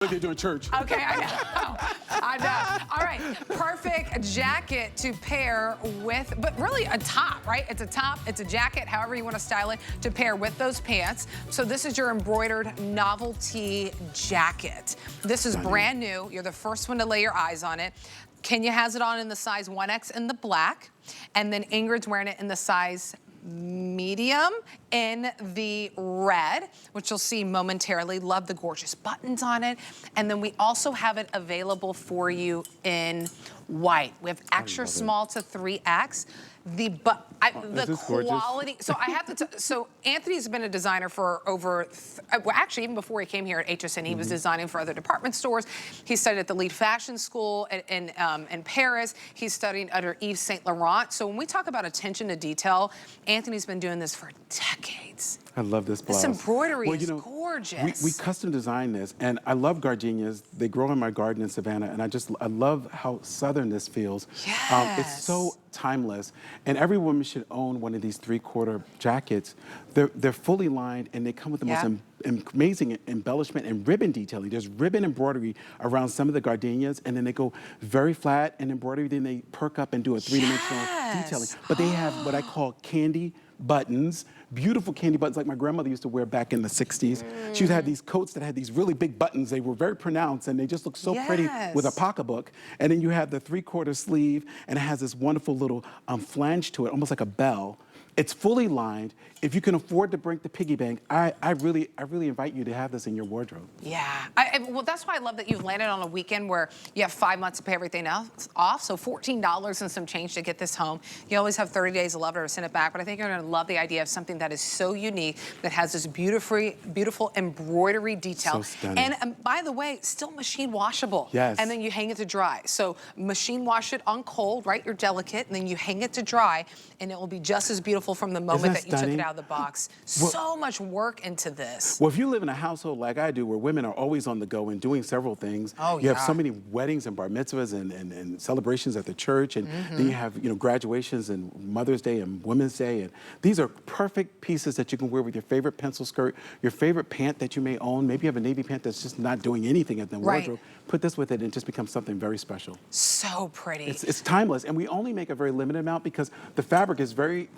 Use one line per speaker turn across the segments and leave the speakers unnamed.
Like they do in church.
Okay, I know. I know. All right, perfect jacket to pair with, but really a top, right? It's a top, it's a jacket, however you want to style it, to pair with those pants. So this is your embroidered novelty jacket. This is brand new. You're the first one to lay your eyes on it. Kenya has it on in the size 1X in the black, and then Ingrid's wearing it in the size medium in the red, which you'll see momentarily. Love the gorgeous buttons on it. And then we also have it available for you in white. We have extra small to 3X. The quality. So I have to. So Anthony's been a designer for over, well, actually even before he came here at HSN, he was designing for other department stores. He studied at the Lead Fashion School in Paris. He's studying under Yves Saint Laurent. So when we talk about attention to detail, Anthony's been doing this for decades.
I love this blouse.
This embroidery is gorgeous.
We custom designed this, and I love gardenias. They grow in my garden in Savannah, and I love how southern this feels.
Yes.
It's so timeless, and every woman should own one of these 3/4 jackets. They're fully lined, and they come with the most amazing embellishment and ribbon detailing. There's ribbon embroidery around some of the gardenias, and then they go very flat in embroidery, then they perk up and do a three-dimensional detailing. But they have what I call candy buttons, beautiful candy buttons like my grandmother used to wear back in the 60s. She had these coats that had these really big buttons. They were very pronounced, and they just looked so pretty with a pocketbook. And then you have the 3/4 sleeve, and it has this wonderful little flange to it, almost like a bell. It's fully lined. If you can afford to break the piggy bank, I really invite you to have this in your wardrobe.
Yeah, well, that's why I love that you've landed on a weekend where you have 5 months to pay everything else off, so $14 and some change to get this home. You always have 30 days to love it or send it back, but I think you're gonna love the idea of something that is so unique, that has this beautiful embroidery detail.
So stunning.
And by the way, still machine washable.
Yes.
And then you hang it to dry. So machine wash it on cold, right? You're delicate, and then you hang it to dry, and it will be just as beautiful from the moment that you took it out of the box. Well, so much work into this.
Well, if you live in a household like I do, where women are always on the go and doing several things, you have so many weddings and bar mitzvahs and celebrations at the church, and then you have graduations and Mother's Day and Women's Day, and these are perfect pieces that you can wear with your favorite pencil skirt, your favorite pant that you may own. Maybe you have a navy pant that's just not doing anything at the wardrobe. Put this with it, and it just becomes something very special.
So pretty.
It's timeless, and we only make a very limited amount because the fabric is very.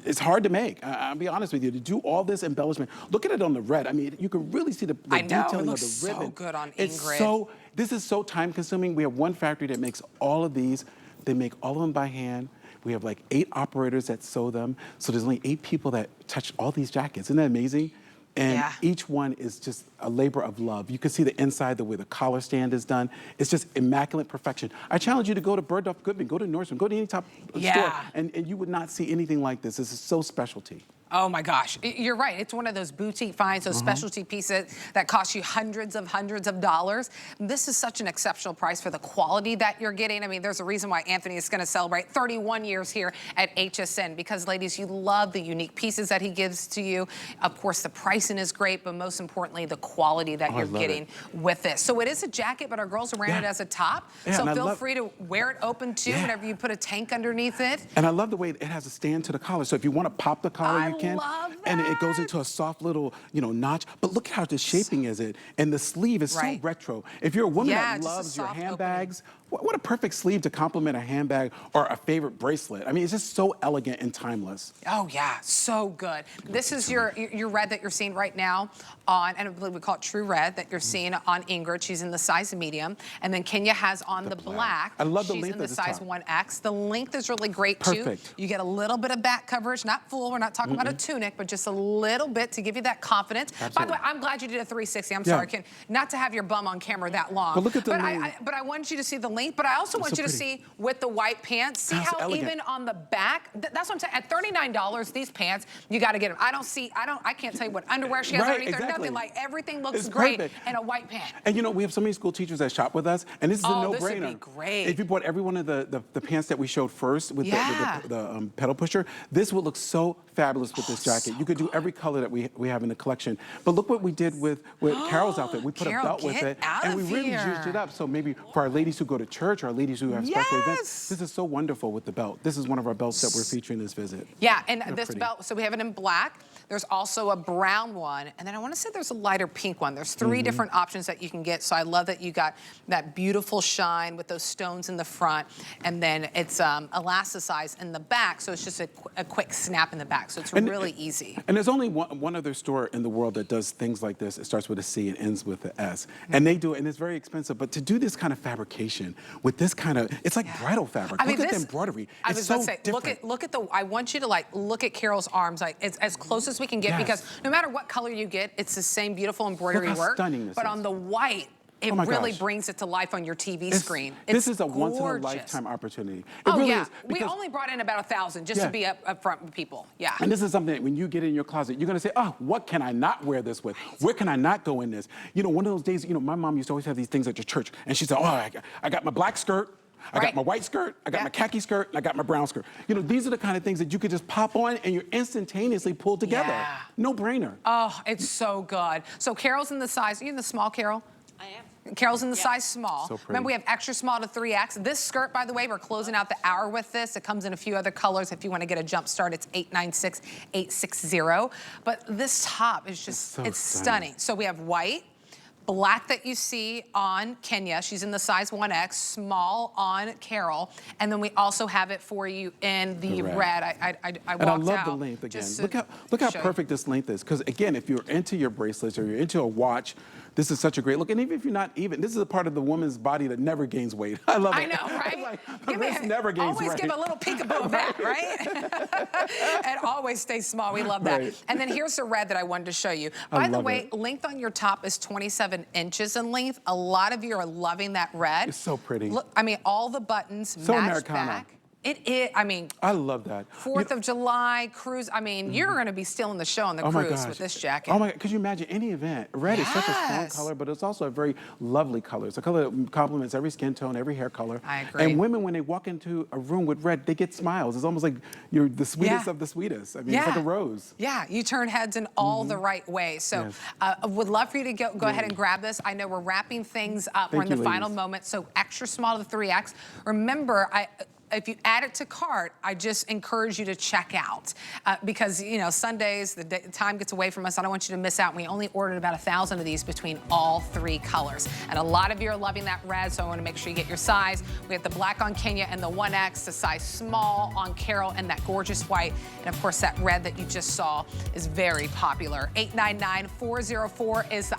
It's hard to make. I'll be honest with you. To do all this embellishment, look at it on the red. I mean, you can really see the detailing of the ribbon.
So good on
Ingrid. This is so time-consuming. We have one factory that makes all of these. They make all of them by hand. We have like 8 operators that sew them. So there's only 8 people that touch all these jackets. Isn't that amazing? And each one is just a labor of love. You can see the inside, the way the collar stand is done. It's just immaculate perfection. I challenge you to go to Bergdorf Goodman, go to Nordstrom, go to any top store, and you would not see anything like this. This is so specialty.
Oh my gosh, you're right. It's one of those boutique finds, those specialty pieces that cost you hundreds of dollars. This is such an exceptional price for the quality that you're getting. I mean, there's a reason why Anthony is gonna celebrate 31 years here at HSN, because ladies, you love the unique pieces that he gives to you. Of course, the pricing is great, but most importantly, the quality that you're getting with this. So it is a jacket, but our girls are wearing it as a top. So feel free to wear it open too, whenever you put a tank underneath it.
And I love the way it has a stand to the collar. So if you wanna pop the collar, you can.
Love that.
And it goes into a soft little, notch. But look how the shaping is it. And the sleeve is so retro. If you're a woman that loves your handbags, what a perfect sleeve to complement a handbag or a favorite bracelet. I mean, it's just so elegant and timeless.
Oh yeah, so good. This is your red that you're seeing right now on, and I believe we call it True Red, that you're seeing on Ingrid. She's in the size medium. And then Kenya has on the black.
I love the
She's
length
in the
of the
size
top.
1X. The length is really great too. You get a little bit of back coverage, not full. We're not talking about a tunic, but just a little bit to give you that confidence. By the way, I'm glad you did a 360. I'm sorry, not to have your bum on camera that long.
But look at the length.
But I wanted you to see the length, but I also want you to see with the white pants. See how even on the back, that's what I'm saying. At $39, these pants, you got to get them. I can't tell you what underwear she has underneath or nothing. Like everything looks great in a white pant.
And we have so many school teachers that shop with us, and this is a no-brainer.
This would be great.
If you bought every one of the pants that we showed first with the pedal pusher, this would look so fabulous with this jacket. You could do every color that we have in the collection. But look what we did with Carol's outfit. We put a belt with it, and we really juiced it up. So maybe for our ladies who go to church, our ladies who have special events, this is so wonderful with the belt. This is one of our belts that we're featuring this visit.
Yeah, and this belt, so we have it in black. There's also a brown one, and then I want to say there's a lighter pink one. There's 3 different options that you can get, so I love that you got that beautiful shine with those stones in the front, and then it's elasticized in the back, so it's just a quick snap in the back, so it's really easy.
And there's only one other store in the world that does things like this. It starts with a C and ends with an S. And they do it, and it's very expensive, but to do this kind of fabrication with this kind of, it's like bridal fabric.
I mean,
look at the embroidery.
I
it's
was
so
about to say,
different.
look at the, I want you to like, look at Carol's arms, like it's as close as we can get, because no matter what color you get, it's the same beautiful embroidery
Look how
work.
stunning this
but
is.
on the white, it really brings it to life on your TV screen.
This is a
gorgeous.
once-in-a-lifetime opportunity. It
Oh
really
yeah,
is,
we only brought in about 1,000 just to be up front with people. Yeah.
And this is something that when you get in your closet, you're gonna say, oh, what can I not wear this with? Where can I not go in this? You know, one of those days, you know, my mom used to always have these things at your church, and she said, oh, I got my black skirt, I got my white skirt, I got my khaki skirt, and I got my brown skirt. You know, these are the kind of things that you could just pop on and you're instantaneously pulled together.
Yeah.
No brainer.
Oh, it's so good. So Carol's in the size, are you in the small, Carol?
I am.
Carol's in the size small.
So pretty.
Remember, we have extra small to 3X. This skirt, by the way, we're closing out the hour with this. It comes in a few other colors. If you want to get a jump start, it's 896-860. But this top is just, it's stunning. So we have white, black that you see on Kenya. She's in the size 1X, small on Carol. And then we also have it for you in the red. I walked out.
And I love the length again. Look how perfect this length is. Because again, if you're into your bracelets or you're into a watch, this is such a great look. And even if you're not even, this is a part of the woman's body that never gains weight. I love it.
I know, right?
Like, the wrist never gains weight.
Always give a little peekaboo of that, right? And always stay small. We love that.
Right.
And then here's the red that I wanted to show you. By the way, length on your top is 27 inches in length. A lot of you are loving that red.
It's so pretty.
Look, I mean, all the buttons
So
match
Americana.
back. It is, I mean,
I love that.
4th of July, cruise. I mean, you're going to be stealing the show on the cruise with this jacket.
Oh my God, could you imagine any event? Red is such a strong color, but it's also a very lovely color. It's a color that complements every skin tone, every hair color.
I agree.
And women, when they walk into a room with red, they get smiles. It's almost like you're the sweetest of the sweetest. I mean, it's like a rose.
Yeah, you turn heads in all the right ways. So would love for you to go ahead and grab this. I know we're wrapping things up. We're in the final moment. So extra small to 3X. Remember, if you add it to cart, I just encourage you to check out because, you know, Sundays, the time gets away from us. I don't want you to miss out. We only ordered about 1,000 of these between all 3 colors. And a lot of you are loving that red, so I want to make sure you get your size. We have the black on Kenya and the 1X, the size small on Carol, and that gorgeous white. And of course, that red that you just saw is very popular. 899-404 is the